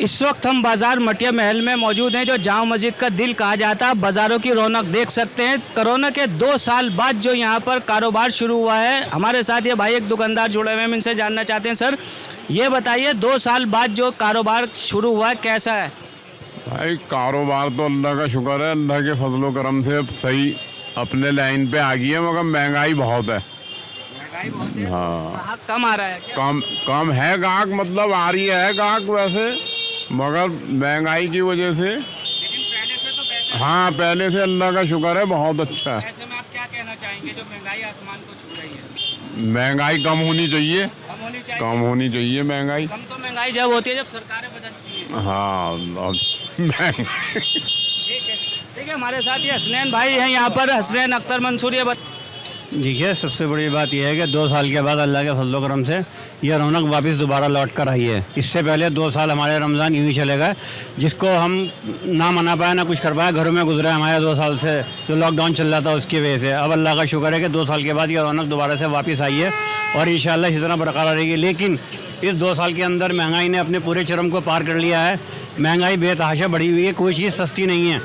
इस वक्त हम बाज़ार मटिया महल में मौजूद हैं, जो जामा मस्जिद का दिल कहा जाता है। बाज़ारों की रौनक देख सकते हैं। कोरोना के 2 साल बाद जो यहाँ पर कारोबार शुरू हुआ है। हमारे साथ ये भाई एक दुकानदार जुड़े हुए हैं, हम इनसे जानना चाहते हैं। सर ये बताइए, 2 साल बाद जो कारोबार शुरू हुआ है कैसा है? भाई कारोबार तो अल्लाह का शुक्र है, अल्लाह के फजलो करम से अब सही अपने लाइन पे आ गई है, मगर महंगाई बहुत है। महंगाई बहुत है। हाँ, ग्राहक कम आ रहा है क्या? कम है ग्राहक, मतलब आ रही है ग्राहक वैसे, मगर महंगाई की वजह से। लेकिन पहले से तो बेहतर है। हाँ, पहले से अल्लाह का शुक्र है, बहुत अच्छा है। ऐसे में आप क्या कहना चाहेंगे, जो महंगाई आसमान को छू रही है? महंगाई कम होनी चाहिए, कम होनी चाहिए। कम होनी चाहिए महंगाई। कम तो महंगाई जब होती है जब सरकारें बदलती हैं। हाँ, ठीक है, हमारे साथ ये हसनैन भाई हैं यहाँ पर, हसनैन अख्तर मंसूर। ये देखिए, सबसे बड़ी बात यह है कि 2 साल के बाद अल्लाह के फजल करम से यह रौनक वापस दोबारा लौट कर आई है। इससे पहले 2 साल हमारे रमज़ान यूँ ही चले गए, जिसको हम ना मना पाए ना कुछ कर पाए, घरों में गुजरे हमारे 2 साल से जो लॉकडाउन चल रहा था उसकी वजह से। अब अल्लाह का शुक्र है कि 2 साल के बाद यह रौनक दोबारा से वापस आई है और इंशाअल्लाह इसी तरह बरकरार रहेगी। लेकिन इस 2 साल के अंदर महंगाई ने अपने पूरे चरम को पार कर लिया है। महंगाई बेतहाशा बढ़ी हुई है, कोई चीज़ सस्ती नहीं है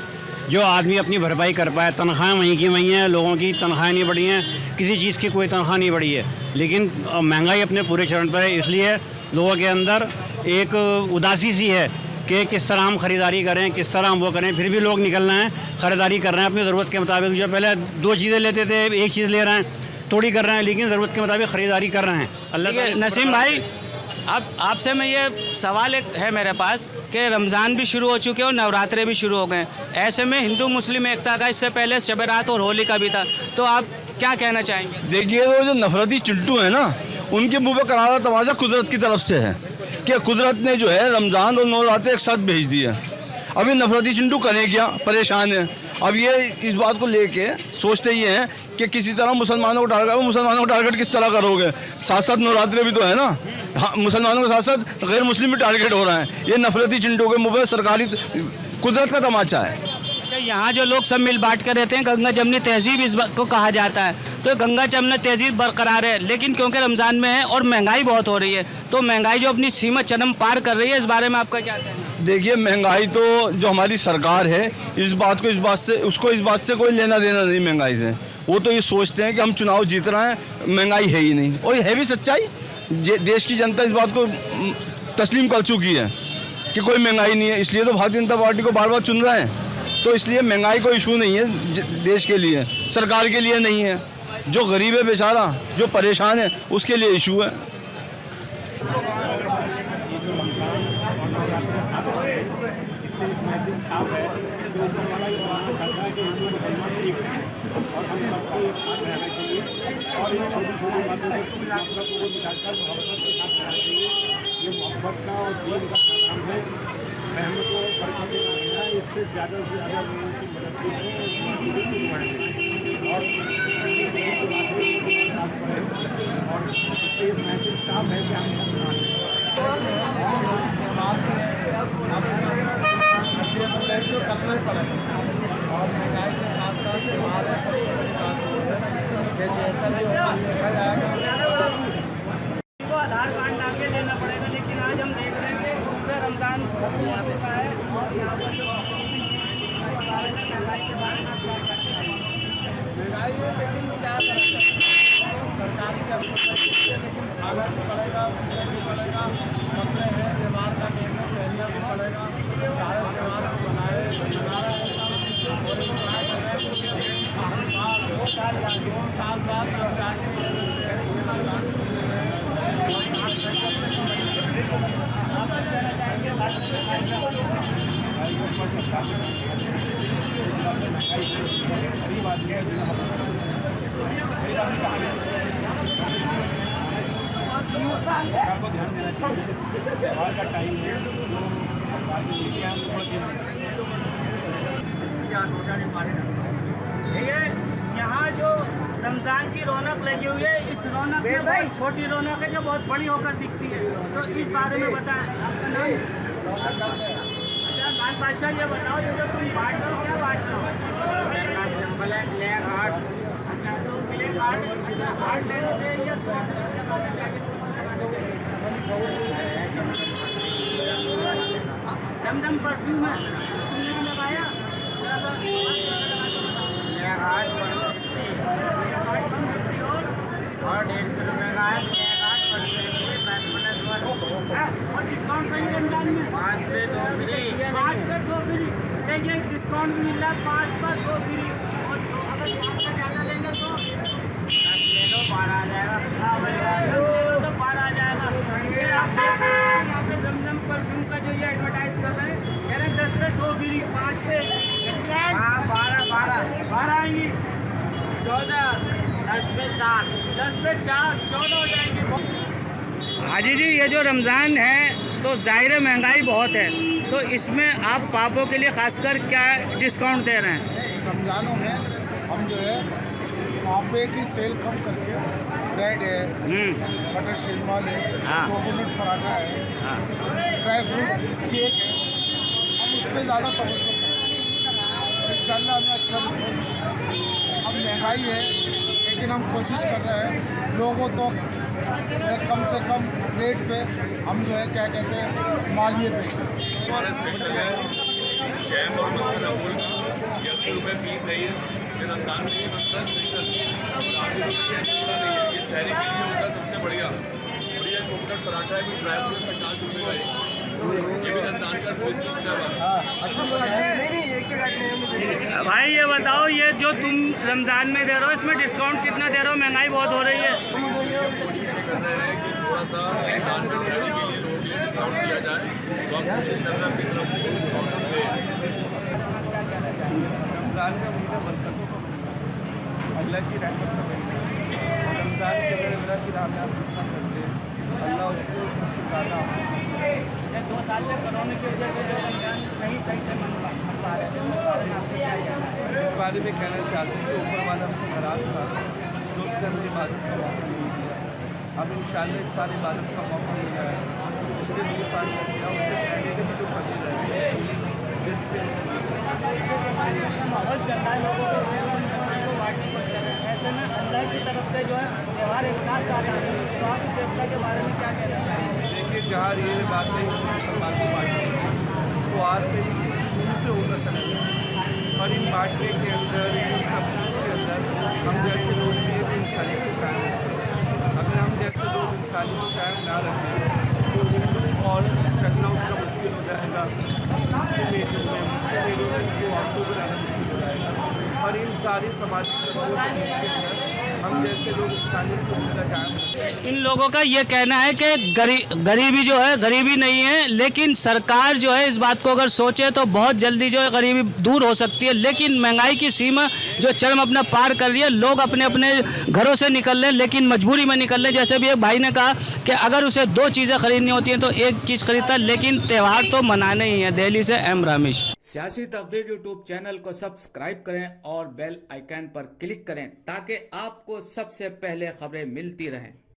जो आदमी अपनी भरपाई कर पाए। तनख्वाहें वहीं की वहीं हैं, लोगों की तनख्वाहें नहीं बढ़ी हैं, किसी चीज़ की कोई तनख्वाह नहीं बढ़ी है। लेकिन महंगाई अपने पूरे चरण पर है, इसलिए लोगों के अंदर एक उदासी सी है कि किस तरह हम ख़रीदारी करें, किस तरह हम वो करें। फिर भी लोग निकल रहे हैं, ख़रीदारी कर रहे हैं अपनी ज़रूरत के मुताबिक। जो पहले 2 चीज़ें लेते थे, 1 चीज़ ले रहे हैं, थोड़ी कर रहे हैं, लेकिन ज़रूरत के मुताबिक ख़रीदारी कर रहे हैं। अल्लाह। नसीम भाई, अब आपसे मैं ये सवाल एक है मेरे पास कि रमज़ान भी शुरू हो चुके हैं और नवरात्रे भी शुरू हो गए। ऐसे में हिंदू मुस्लिम एकता का, इससे पहले शब रात और होली का भी था, तो आप क्या कहना चाहेंगे? देखिए, वो जो नफरती चिल्टू है ना, उनके मुंह पे करारा तमाचा कुदरत की तरफ से है कि कुदरत ने जो है रमज़ान और नवरात्रे एक साथ भेज दिया। अभी नफरती चिंटू करें क्या, परेशान है। अब ये इस बात को लेके सोचते ही हैं कि किसी तरह मुसलमानों को टारगेट। मुसलमानों को टारगेट किस तरह करोगे? साथ साथ नवरात्रे भी तो है ना। हाँ, मुसलमानों के साथ साथ गैर मुस्लिम भी टारगेट हो रहा है। ये नफरती चिंटू के मुँह पे सरकारी कुदरत का तमाचा है। अच्छा, यहाँ जो लोग सब मिल बांट कर रहते हैं, गंगा जमनी तहजीब इस बात को कहा जाता है, तो गंगा जमनी तहजीब बरकरार है। लेकिन क्योंकि रमज़ान में है और महंगाई बहुत हो रही है, तो महंगाई जो अपनी सीमा चरम पार कर रही है, इस बारे में आपका क्या कहना है? देखिए, महंगाई तो जो हमारी सरकार है, इस बात से कोई लेना देना नहीं महंगाई से। वो तो ये सोचते हैं कि हम चुनाव जीत रहे हैं, महंगाई है ही नहीं। और है भी सच्चाई, देश की जनता इस बात को तस्लीम कर चुकी है कि कोई महंगाई नहीं है। इसलिए तो भारतीय जनता पार्टी को बार बार चुन रहे हैं। तो इसलिए महंगाई कोई इशू नहीं है देश के लिए, सरकार के लिए नहीं है। जो गरीब है बेचारा, जो परेशान है, उसके लिए इशू है। इससे ज़्यादा से ज़्यादा लोगों की मदद और इससे मैसेज साफ है कि तो करना ही पड़ेगा। और महंगाई के साथ साथ हमारे सबसे बड़ी बात है जैसा भी देखा जाएगा तो आधार कार्ड ला के लेना पड़ेगा। लेकिन आज हम देख रहे हैं कि दूसरा रमज़ान खत्म हो चुका है और यहाँ पर जो महंगाई के बारे में महंगाई है, लेकिन क्या करेगा सरकार की अपनी, लेकिन खाना भी पड़ेगा, पीना भी पड़ेगा, कपड़े हैं, त्यौहार का देखना पहनना भी पड़ेगा। सारे त्यौहार को बनाए दो साल बाद आपको ध्यान देना चाहिए। और का टाइम है यहाँ जो रमज़ान की रौनक लगी हुई है, इस रौनक में बहुत छोटी रौनक है जो बहुत बड़ी होकर दिखती है, तो इस बारे में बताएं। आपका नाम? अच्छा, लाल बादशाह, ये बताओ, ये जो तुम बांट रहे हो, क्या बांट रहे हो? सिंपल है, ब्लैक हार्ट। अच्छा, तो ब्लैक हार्ट लेने से या सॉफ्ट लगाना चाहिए, तो लगाना चाहिए। जमजम परफ्यूम है, तुमने भी लगाया? जरा सा और 150 रुपये का है, और डिस्काउंट कहीं रमजान में 5 पे 2 फ्री, 5 पे 2 फ्री। देखिए डिस्काउंट भी मिल रहा है, 5 पर 2 फ्री। और अगर ज़्यादा लेंगे तो 10 ले लो 12 आ जाएगा। हाँ भाई, 10 ले लो तो 12 आ जाएगा। फिर आप देख सकते हैं यहाँ पे जमजम परफ्यूम का जो ये एडवर्टाइज कर रहे हैं, कह रहे हैं 10 पे 2 फ्री, 5 पे 12 आएंगी, 14, 10 पे 4, 10 पे 4, 14 हो जाएंगी। हाजी जी, ये जो रमज़ान है तो ज़ाहिर है महंगाई बहुत है, तो इसमें आप पापों के लिए खासकर क्या डिस्काउंट दे रहे हैं? रमज़ानों में हम जो है पापे की सेल कम करके ब्रेड है, बटर शेजवान है, हाँ। कोकोनट पराठा है, हाँ, ड्राई फ्रूट केक है, हम उस पर ज़्यादा तवज्जो करें। इंशाल्लाह हमें अच्छा रिस्पॉन्स। अब महंगाई है लेकिन हम कोशिश कर रहे हैं लोगों तो कम से कम रेट पे हम जो है क्या कहते हैं मालियत बेचें। हमारा स्पेशल है जैम और मक्खन 80 रुपये पीस है ये रमज़ान में ये बनता है स्पेशल। और आगे नहीं है, ये शहरी के लिए होता है सबसे बढ़िया। और ये कोकोनट पराठा है, भी ड्राई फ्रूट 50 रुपये का है, ये भी रमज़ान का स्पेशल है। भाई ये बताओ, ये जो तुम रमज़ान में दे रहे हो इसमें डिस्काउंट कितना दे रहे हो? महंगाई बहुत हो रही है। कोशिश ये कर रहे हैं कि थोड़ा सा रमज़ान के शहरी के लिए लोगों के लिए डिस्काउंट दिया जाए, तो हम कोशिश कर रहे हैं अपनी तरफ से डिस्काउंट दें। रमज़ान में उनके बरकतों को अल्लाह की रहमत का महीना है। रमज़ान के मेरा की रात आप करते हैं, अल्लाह उसको उससे ज़्यादा 2 साल से कोरोना की वजह से जो रमज़ान नहीं सही से मन पा रहे थे, तो कारण आपको क्या कहना है? इस बारे में कहना चाहते हैं कि ऊपर वाला हमसे नाराज़ था जो उसने हमें इबादत का मौका नहीं दिया। अब इंशाअल्लाह इस साल इबादत का मौका मिल रहा है। पिछले 2 साल में किया, उससे पहले के भी जो फजील है जिनसे माहौल चल रहा है, लोगों के लिए बांटने की कोशिश कर रहे हैं। ऐसे में अल्लाह की तरफ से जो है त्यौहार एक साथ आ रहे हैं, तो आप इस एकता के बारे में क्या कहना चाहेंगे? देखिए जहाँ ये बातें बातें बांटते हैं तो आज से ही शुरू से होता चला गया। और इन बांटने के अंदर इन सब चीज़ के अंदर हम जैसे लोग ये भी इंसानियत को कायम रखें। अगर हम जैसे लोग इंसानियत को कायम ना रखें तो और चलना उसका मुश्किल हो जाएगा। मुस्लिम एरियो में उनको ऑटो बनाना मुश्किल हो जाएगा। और इन सारी सामाजिक जरूरतों के अंदर हम जैसे लोग इंसानियत को पूरा कायम रखें। इन लोगों का ये कहना है कि गरीबी जो है गरीबी नहीं है, लेकिन सरकार जो है इस बात को अगर सोचे तो बहुत जल्दी जो है गरीबी दूर हो सकती है। लेकिन महंगाई की सीमा जो चरम अपना पार कर रही है, लोग अपने अपने घरों से निकल रहे हैं लेकिन मजबूरी में निकल रहे हैं। जैसे भी एक भाई ने कहा कि अगर उसे 2 चीज़ें खरीदनी होती हैं तो एक चीज़ खरीदता है, लेकिन त्यौहार तो मनाने ही है। दिल्ली से एम रामेश। सियासी तकदीर यूट्यूब चैनल को सब्सक्राइब करें और बेल आइकन पर क्लिक करें ताकि आपको सबसे पहले खबरें मिलती रहें।